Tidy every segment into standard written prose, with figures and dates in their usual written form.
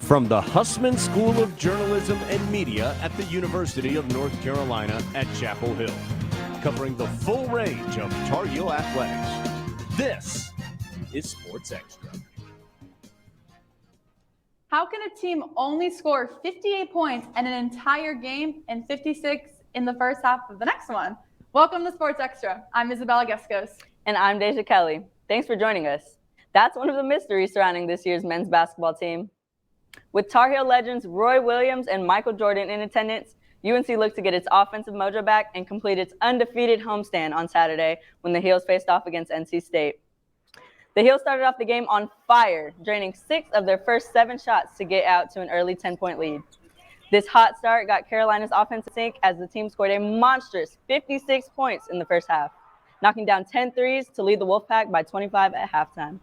From the Hussman School of Journalism and Media at the University of North Carolina at Chapel Hill, covering the full range of Tar Heel athletics. This is Sports Extra. How can a team only score 58 points in an entire game and 56 in the first half of the next one? Welcome to Sports Extra. I'm Isabella Gescos. And I'm Deja Kelly. Thanks for joining us. That's one of the mysteries surrounding this year's men's basketball team. With Tar Heel legends Roy Williams and Michael Jordan in attendance, UNC looked to get its offensive mojo back and complete its undefeated homestand on Saturday when the Heels faced off against NC State. The Heels started off the game on fire, draining 6 of their first 7 shots to get out to an early 10-point lead. This hot start got Carolina's offense in sync as the team scored a monstrous 56 points in the first half, knocking down 10 threes to lead the Wolfpack by 25 at halftime.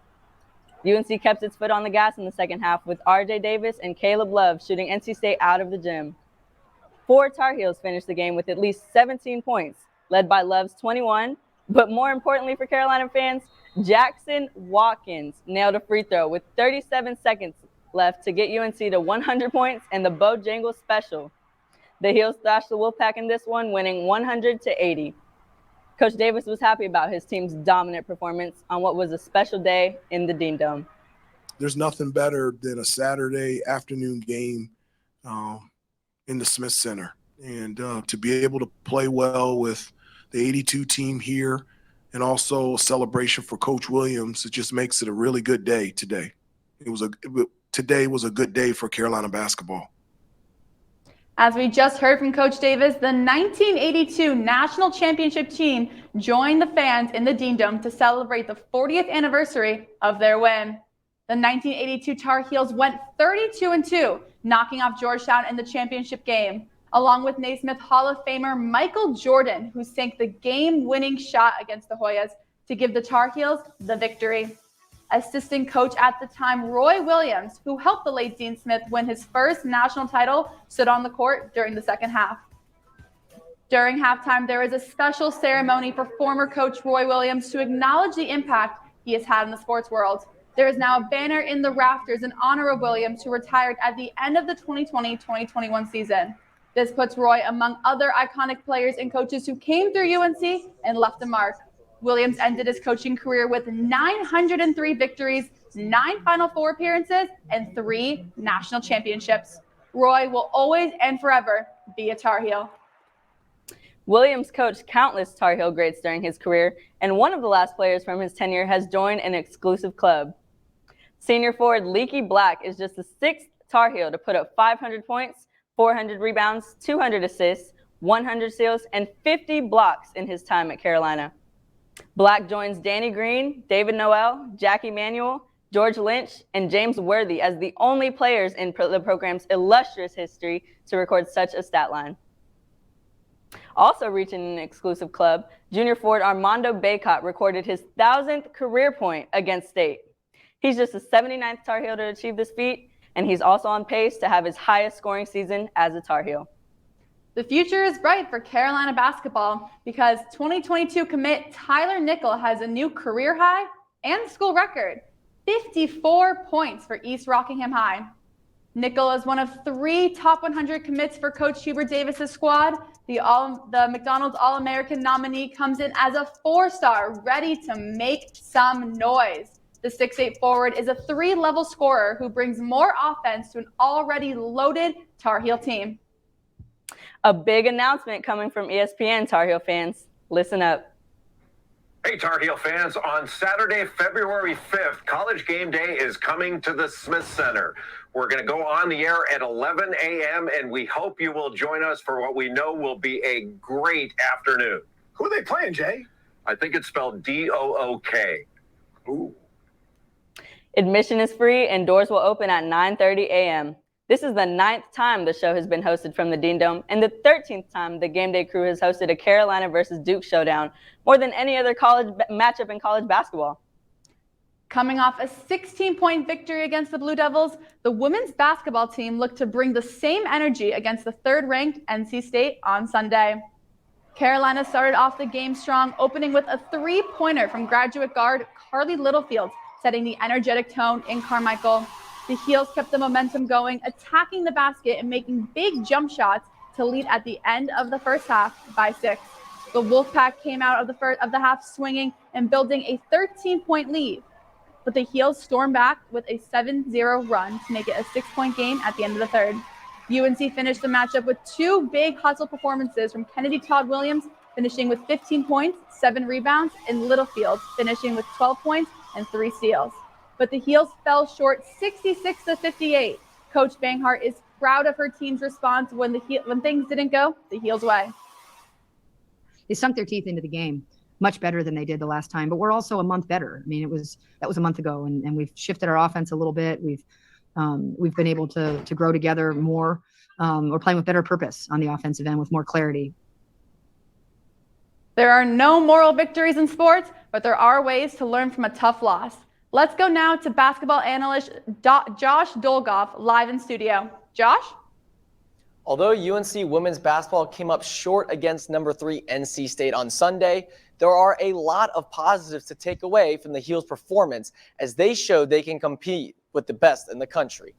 UNC kept its foot on the gas in the second half with R.J. Davis and Caleb Love shooting NC State out of the gym. 4 Tar Heels finished the game with at least 17 points, led by Love's 21, but more importantly for Carolina fans, Jackson Watkins nailed a free throw with 37 seconds left to get UNC to 100 points and the Bojangles special. The Heels thrashed the Wolfpack in this one, winning 100-80. Coach Davis was happy about his team's dominant performance on what was a special day in the Dean Dome. There's nothing better than a Saturday afternoon game in the Smith Center. And to be able to play well with the 82 team here and also a celebration for Coach Williams, it just makes it a really good day today. Today was a good day for Carolina basketball. As we just heard from Coach Davis, the 1982 National Championship team joined the fans in the Dean Dome to celebrate the 40th anniversary of their win. The 1982 Tar Heels went 32-2, knocking off Georgetown in the championship game, along with Naismith Hall of Famer Michael Jordan, who sank the game-winning shot against the Hoyas to give the Tar Heels the victory. Assistant coach at the time, Roy Williams, who helped the late Dean Smith win his first national title, stood on the court during the second half. During halftime, there was a special ceremony for former coach Roy Williams to acknowledge the impact he has had in the sports world. There is now a banner in the rafters in honor of Williams, who retired at the end of the 2020-2021 season. This puts Roy among other iconic players and coaches who came through UNC and left a mark. Williams ended his coaching career with 903 victories, 9 Final Four appearances, and 3 national championships. Roy will always and forever be a Tar Heel. Williams coached countless Tar Heel greats during his career, and one of the last players from his tenure has joined an exclusive club. Senior forward Leaky Black is just the 6th Tar Heel to put up 500 points, 400 rebounds, 200 assists, 100 steals, and 50 blocks in his time at Carolina. Black joins Danny Green, David Noel, Jackie Manuel, George Lynch, and James Worthy as the only players in the program's illustrious history to record such a stat line. Also reaching an exclusive club, junior forward Armando Bacot recorded his 1,000th career point against State. He's just the 79th Tar Heel to achieve this feat, and he's also on pace to have his highest scoring season as a Tar Heel. The future is bright for Carolina basketball because 2022 commit Tyler Nickel has a new career high and school record, 54 points for East Rockingham High. Nickel is one of 3 top 100 commits for Coach Hubert Davis's squad. The McDonald's All-American nominee comes in as a 4-star, ready to make some noise. The 6'8" forward is a 3-level scorer who brings more offense to an already loaded Tar Heel team. A big announcement coming from ESPN, Tar Heel fans. Listen up. Hey, Tar Heel fans. On Saturday, February 5th, College Game Day is coming to the Smith Center. We're going to go on the air at 11 a.m., and we hope you will join us for what we know will be a great afternoon. Who are they playing, Jay? I think it's spelled D-O-O-K. Ooh. Admission is free, and doors will open at 9:30 a.m. This is the 9th time the show has been hosted from the Dean Dome, and the 13th time the Game Day crew has hosted a Carolina versus Duke showdown, more than any other college matchup in college basketball. Coming off a 16-point victory against the Blue Devils, the women's basketball team looked to bring the same energy against the third-ranked NC State on Sunday. Carolina started off the game strong, opening with a 3-pointer from graduate guard Carly Littlefield, setting the energetic tone in Carmichael. The Heels kept the momentum going, attacking the basket and making big jump shots to lead at the end of the first half by 6. The Wolfpack came out of the half swinging and building a 13-point lead, but the Heels stormed back with a 7-0 run to make it a 6-point game at the end of the third. UNC finished the matchup with 2 big hustle performances from Kennedy Todd Williams, finishing with 15 points, 7 rebounds, and Littlefield finishing with 12 points and 3 steals. But the Heels fell short 66-58. Coach Banghart is proud of her team's response when things didn't go the Heels' way. They sunk their teeth into the game much better than they did the last time, but we're also a month better. I mean, that was a month ago, and we've shifted our offense a little bit. We've been able to grow together more. We're playing with better purpose on the offensive end with more clarity. There are no moral victories in sports, but there are ways to learn from a tough loss. Let's go now to basketball analyst Josh Dolgoff live in studio. Josh? Although UNC women's basketball came up short against number 3 NC State on Sunday, there are a lot of positives to take away from the Heels' performance as they showed they can compete with the best in the country.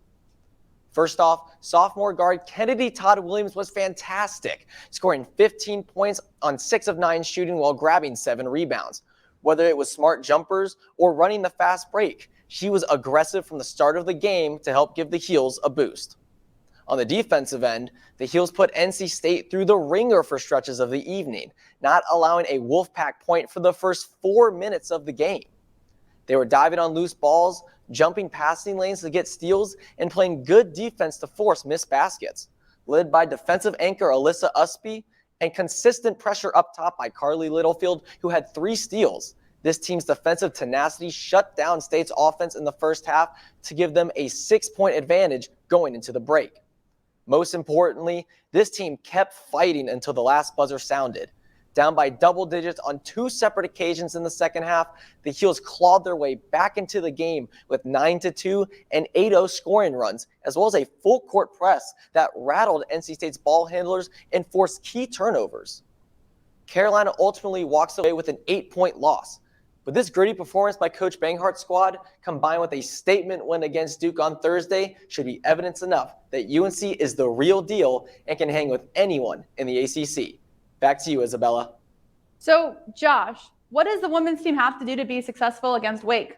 First off, sophomore guard Kennedy Todd Williams was fantastic, scoring 15 points on 6 of 9 shooting while grabbing 7 rebounds. Whether it was smart jumpers or running the fast break, she was aggressive from the start of the game to help give the Heels a boost. On the defensive end, the Heels put NC State through the ringer for stretches of the evening, not allowing a Wolfpack point for the first 4 minutes of the game. They were diving on loose balls, jumping passing lanes to get steals, and playing good defense to force missed baskets. Led by defensive anchor Alyssa Usby and consistent pressure up top by Carly Littlefield, who had 3 steals. This team's defensive tenacity shut down State's offense in the first half to give them a 6-point advantage going into the break. Most importantly, this team kept fighting until the last buzzer sounded. Down by double digits on 2 separate occasions in the second half, the Heels clawed their way back into the game with 9-2 and 8-0 scoring runs, as well as a full court press that rattled NC State's ball handlers and forced key turnovers. Carolina ultimately walks away with an 8-point loss. But this gritty performance by Coach Banghart's squad, combined with a statement win against Duke on Thursday, should be evidence enough that UNC is the real deal and can hang with anyone in the ACC. Back to you, Isabella. So, Josh, what does the women's team have to do to be successful against Wake?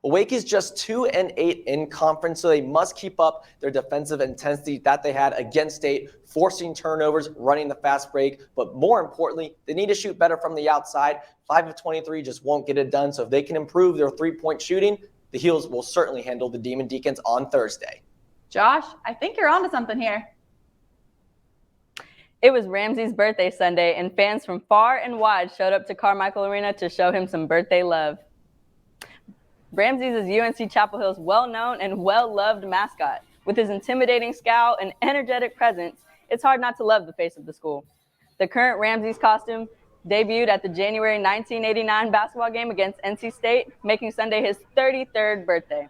Well, Wake is just 2-8 in conference, so they must keep up their defensive intensity that they had against State, forcing turnovers, running the fast break. But more importantly, they need to shoot better from the outside. 5 of 23 just won't get it done. So if they can improve their 3-point shooting, the Heels will certainly handle the Demon Deacons on Thursday. Josh, I think you're onto something here. It was Ramsey's birthday Sunday, and fans from far and wide showed up to Carmichael Arena to show him some birthday love. Ramsey's is UNC Chapel Hill's well-known and well-loved mascot. With his intimidating scowl and energetic presence, it's hard not to love the face of the school. The current Ramsey's costume debuted at the January 1989 basketball game against NC State, making Sunday his 33rd birthday.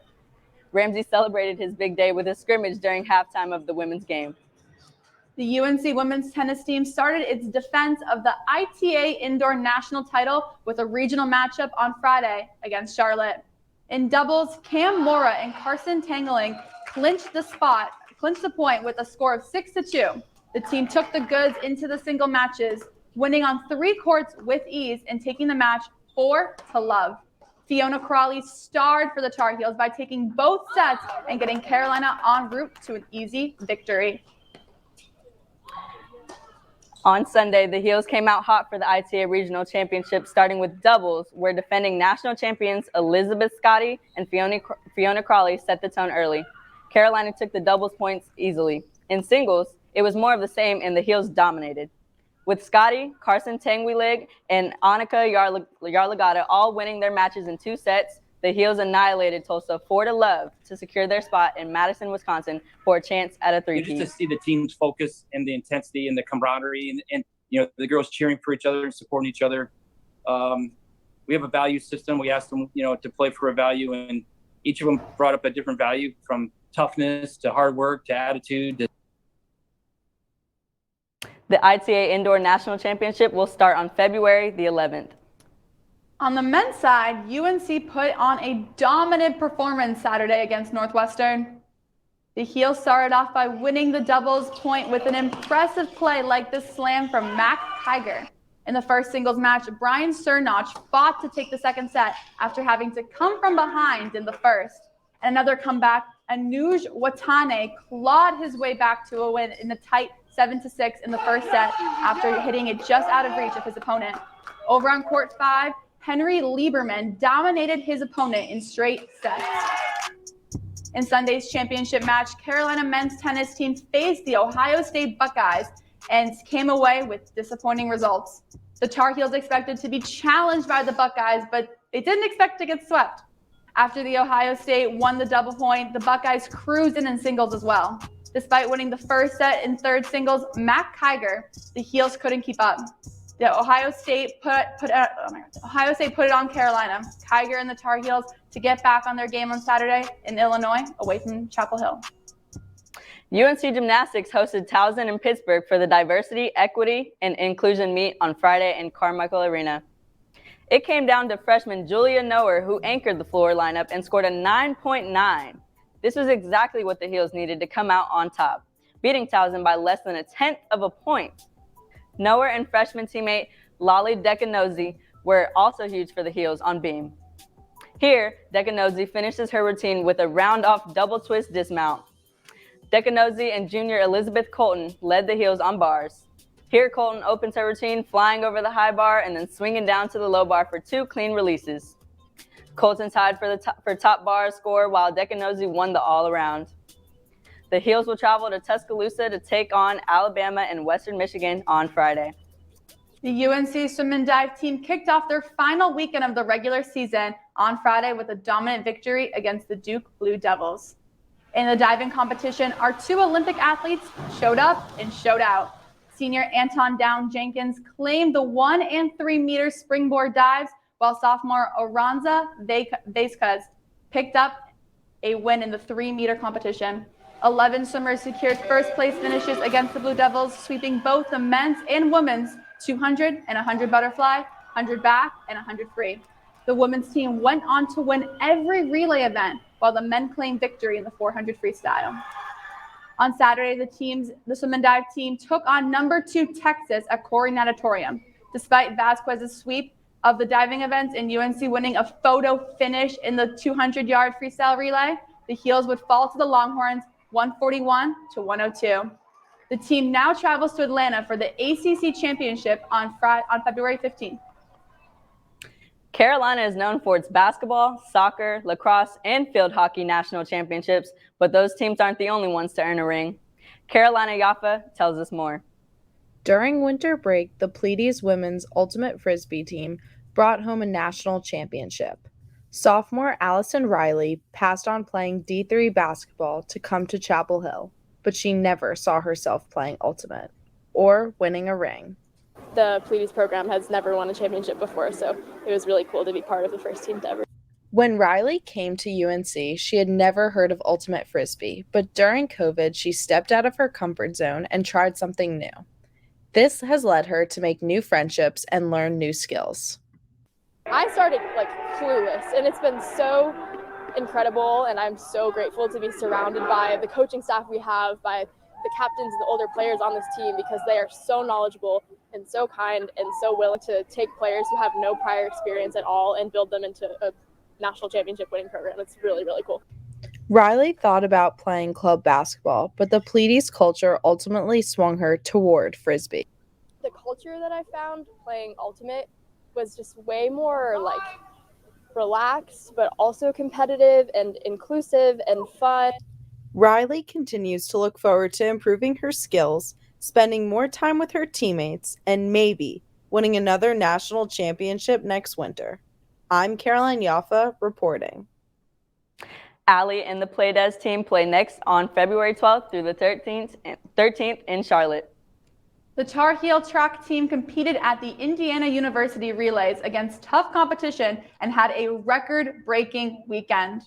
Ramsey celebrated his big day with a scrimmage during halftime of the women's game. The UNC women's tennis team started its defense of the ITA Indoor National title with a regional matchup on Friday against Charlotte. In doubles, Cam Mora and Carson Tangling clinched the point with a score of 6-2. The team took the goods into the single matches, winning on 3 courts with ease and taking the match 4-love. Fiona Crawley starred for the Tar Heels by taking both sets and getting Carolina en route to an easy victory. On Sunday, the Heels came out hot for the ITA Regional Championship, starting with doubles, where defending national champions Elizabeth Scotty and Fiona Crawley set the tone early. Carolina took the doubles points easily. In singles, it was more of the same, and the Heels dominated. With Scotty, Carson Tangwilig, and Annika Yarlagata all winning their matches in 2 sets, the Heels annihilated Tulsa 4-love to secure their spot in Madison, Wisconsin for a chance at a 3-peat. Just to see the team's focus and the intensity and the camaraderie and you know, the girls cheering for each other and supporting each other. We have a value system. We asked them, you know, to play for a value, and each of them brought up a different value, from toughness to hard work to attitude. The ITA Indoor National Championship will start on February the 11th. On the men's side, UNC put on a dominant performance Saturday against Northwestern. The Heels started off by winning the doubles point with an impressive play like this slam from Mac Kiger. In the first singles match, Brian Cernach fought to take the second set after having to come from behind in the first. And another comeback, Anuj Watane clawed his way back to a win in a tight 7-6 in the first set after hitting it just out of reach of his opponent. Over on court 5, Henry Lieberman dominated his opponent in straight sets. In Sunday's championship match, Carolina men's tennis team faced the Ohio State Buckeyes and came away with disappointing results. The Tar Heels expected to be challenged by the Buckeyes, but they didn't expect to get swept. After the Ohio State won the double point, the Buckeyes cruised in singles as well. Despite winning the first set in third singles, Mac Kiger, the Heels couldn't keep up. The Ohio State put it on Carolina. Kiger and the Tar Heels to get back on their game on Saturday in Illinois, away from Chapel Hill. UNC Gymnastics hosted Towson in Pittsburgh for the Diversity, Equity, and Inclusion Meet on Friday in Carmichael Arena. It came down to freshman Julia Noer, who anchored the floor lineup and scored a 9.9. This was exactly what the Heels needed to come out on top, beating Towson by less than a tenth of a point. Noer and freshman teammate Lolly Decanozzi were also huge for the Heels on beam. Here, Decanozzi finishes her routine with a round-off double twist dismount. Decanozzi and junior Elizabeth Colton led the Heels on bars. Here, Colton opens her routine, flying over the high bar and then swinging down to the low bar for 2 clean releases. Colton tied for top bar score, while Decanozzi won the all-around. The Heels will travel to Tuscaloosa to take on Alabama and Western Michigan on Friday. The UNC swim and dive team kicked off their final weekend of the regular season on Friday with a dominant victory against the Duke Blue Devils. In the diving competition, our 2 Olympic athletes showed up and showed out. Senior Anton Down Jenkins claimed the 1 and 3 meter springboard dives, while sophomore Oranza Vasquez picked up a win in the 3 meter competition. 11 swimmers secured first place finishes against the Blue Devils, sweeping both the men's and women's 200 and 100 butterfly, 100 back, and 100 free. The women's team went on to win every relay event, while the men claimed victory in the 400 freestyle. On Saturday, the swim and dive team took on number 2 Texas at Corey Natatorium. Despite Vasquez's sweep of the diving events and UNC winning a photo finish in the 200-yard freestyle relay, the Heels would fall to the Longhorns 141 to 102. The team now travels to Atlanta for the ACC Championship on February 15th. Carolina is known for its basketball, soccer, lacrosse, and field hockey national championships, but those teams aren't the only ones to earn a ring. Carolina Yaffa tells us more. During winter break, the Pleiades women's ultimate frisbee team brought home a national championship. Sophomore Allison Riley passed on playing D3 basketball to come to Chapel Hill, but she never saw herself playing ultimate or winning a ring. The Pleiades program has never won a championship before, so it was really cool to be part of the first team to ever. When Riley came to UNC, she had never heard of ultimate frisbee, but during COVID, she stepped out of her comfort zone and tried something new. This has led her to make new friendships and learn new skills. I started clueless, and it's been so incredible, and I'm so grateful to be surrounded by the coaching staff we have, by the captains and the older players on this team, because they are so knowledgeable and so kind and so willing to take players who have no prior experience at all and build them into a national championship winning program. It's really, really cool. Riley thought about playing club basketball, but the Pleiades culture ultimately swung her toward frisbee. The culture that I found playing ultimate was just way more relaxed, but also competitive and inclusive and fun. Riley continues to look forward to improving her skills, spending more time with her teammates, and maybe winning another national championship next winter. I'm Caroline Yaffa reporting. Allie and the Pleiades team play next on February 12th through the 13th in Charlotte. The Tar Heel track team competed at the Indiana University Relays against tough competition and had a record-breaking weekend.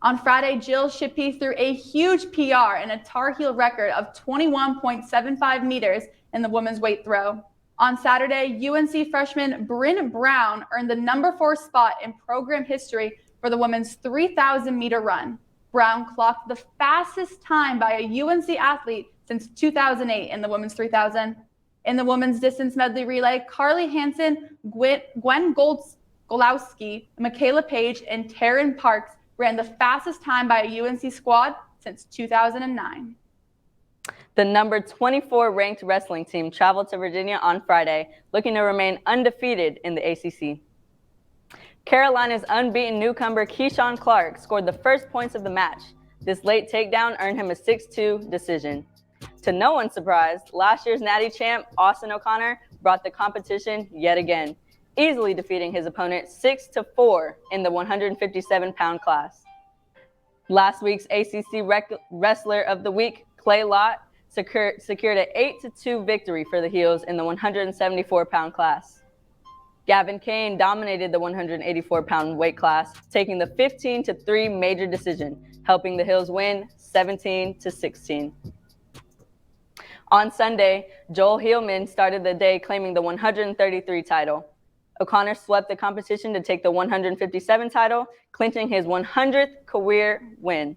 On Friday, Jill Shippey threw a huge PR and a Tar Heel record of 21.75 meters in the women's weight throw. On Saturday, UNC freshman Bryn Brown earned the #4 spot in program history for the women's 3,000-meter run. Brown clocked the fastest time by a UNC athlete since 2008 in the women's 3,000. In the women's distance medley relay, Carly Hansen, Gwen Golowski, Michaela Page, and Taryn Parks ran the fastest time by a UNC squad since 2009. The number 24 ranked wrestling team traveled to Virginia on Friday, looking to remain undefeated in the ACC. Carolina's unbeaten newcomer Keyshawn Clark scored the first points of the match. This late takedown earned him a 6-2 decision. To no one's surprise, last year's Natty champ Austin O'Connor brought the competition yet again, easily defeating his opponent 6-4 in the 157-pound class. Last week's ACC Wrestler of the Week, Clay Lott, secured an 8-2 victory for the Heels in the 174-pound class. Gavin Kane dominated the 184-pound weight class, taking the 15-3 major decision, helping the Heels win 17-16. On Sunday, Joel Heelman started the day claiming the 133 title. O'Connor swept the competition to take the 157 title, clinching his 100th career win.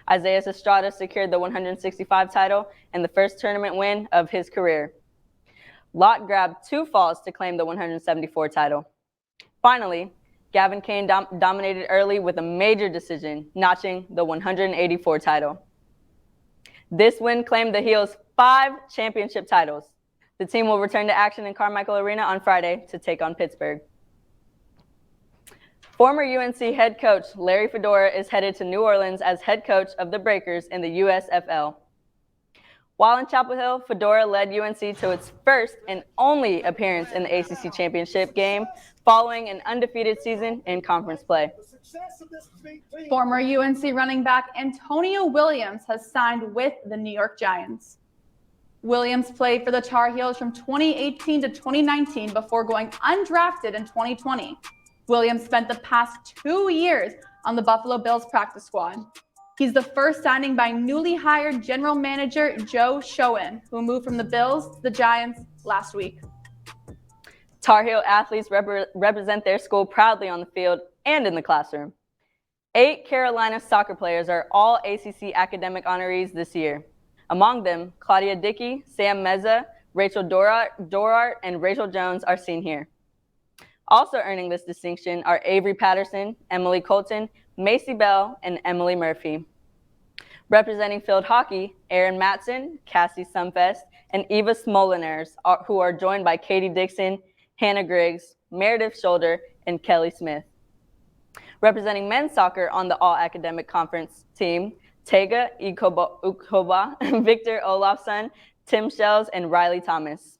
Isaiah Xtra secured the 165 title and the first tournament win of his career. Lott grabbed 2 falls to claim the 174 title. Finally, Gavin Kane dominated early with a major decision, notching the 184 title. This win claimed the Heels 5 championship titles. The team will return to action in Carmichael Arena on Friday to take on Pittsburgh. Former UNC head coach Larry Fedora is headed to New Orleans as head coach of the Breakers in the USFL. While in Chapel Hill, Fedora led UNC to its first and only appearance in the ACC championship game, following an undefeated season in conference play. Former UNC running back Antonio Williams has signed with the New York Giants. Williams played for the Tar Heels from 2018 to 2019 before going undrafted in 2020. Williams spent the past 2 years on the Buffalo Bills practice squad. He's the first signing by newly hired general manager Joe Schoen, who moved from the Bills to the Giants last week. Tar Heel athletes represent their school proudly on the field and in the classroom. 8 Carolina soccer players are all ACC academic honorees this year. Among them, Claudia Dickey, Sam Meza, Rachel Dorart, and Rachel Jones are seen here. Also earning this distinction are Avery Patterson, Emily Colton, Macy Bell, and Emily Murphy. Representing field hockey, Erin Matson, Cassie Sumfest, and Eva Smoliners, who are joined by Katie Dixon, Hannah Griggs, Meredith Shoulder, and Kelly Smith. Representing men's soccer on the All-Academic Conference team, Tega Ukoba, Victor Olafsson, Tim Shells, and Riley Thomas.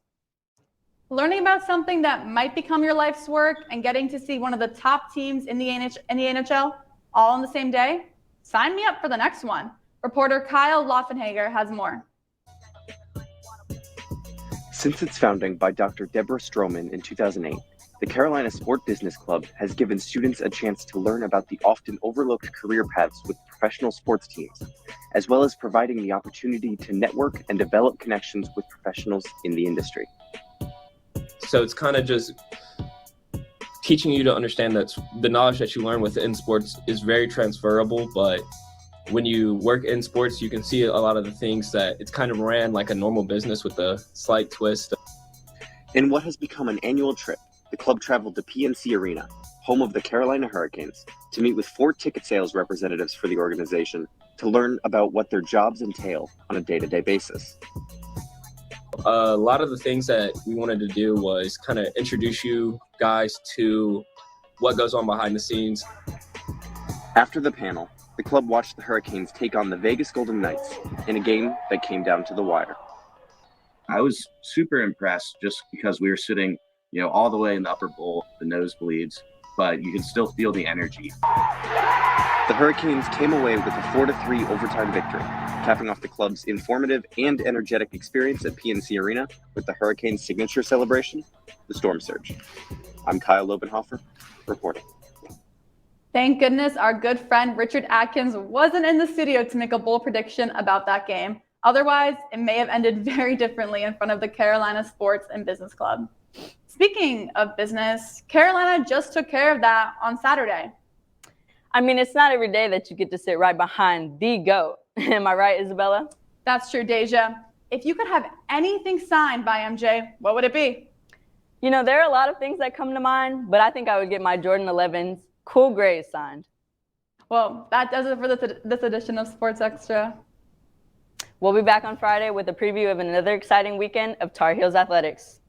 Learning about something that might become your life's work and getting to see one of the top teams in the NHL all on the same day? Sign me up for the next one. Reporter Kyle Laufenhager has more. Since its founding by Dr. Deborah Stroman in 2008, the Carolina Sport Business Club has given students a chance to learn about the often overlooked career paths with professional sports teams, as well as providing the opportunity to network and develop connections with professionals in the industry. So it's kind of just teaching you to understand that the knowledge that you learn within sports is very transferable, but when you work in sports, you can see a lot of the things that it's kind of ran like a normal business with a slight twist. In what has become an annual trip, the club traveled to PNC Arena, home of the Carolina Hurricanes, to meet with 4 ticket sales representatives for the organization to learn about what their jobs entail on a day-to-day basis. A lot of the things that we wanted to do was kind of introduce you guys to what goes on behind the scenes. After the panel, the club watched the Hurricanes take on the Vegas Golden Knights in a game that came down to the wire. I was super impressed just because we were sitting, all the way in the upper bowl, the nosebleeds, but you could still feel the energy. The Hurricanes came away with a 4-3 overtime victory, capping off the club's informative and energetic experience at PNC Arena with the Hurricanes' signature celebration, the Storm Surge. I'm Kyle Lobenhofer, reporting. Thank goodness our good friend Richard Atkins wasn't in the studio to make a bold prediction about that game. Otherwise, it may have ended very differently in front of the Carolina Sports and Business Club. Speaking of business, Carolina just took care of that on Saturday. I mean, it's not every day that you get to sit right behind the GOAT. Am I right, Isabella? That's true, Deja. If you could have anything signed by MJ, what would it be? You know, there are a lot of things that come to mind, but I think I would get my Jordan 11s Cool Grays signed. Well, that does it for this edition of Sports Extra. We'll be back on Friday with a preview of another exciting weekend of Tar Heels athletics.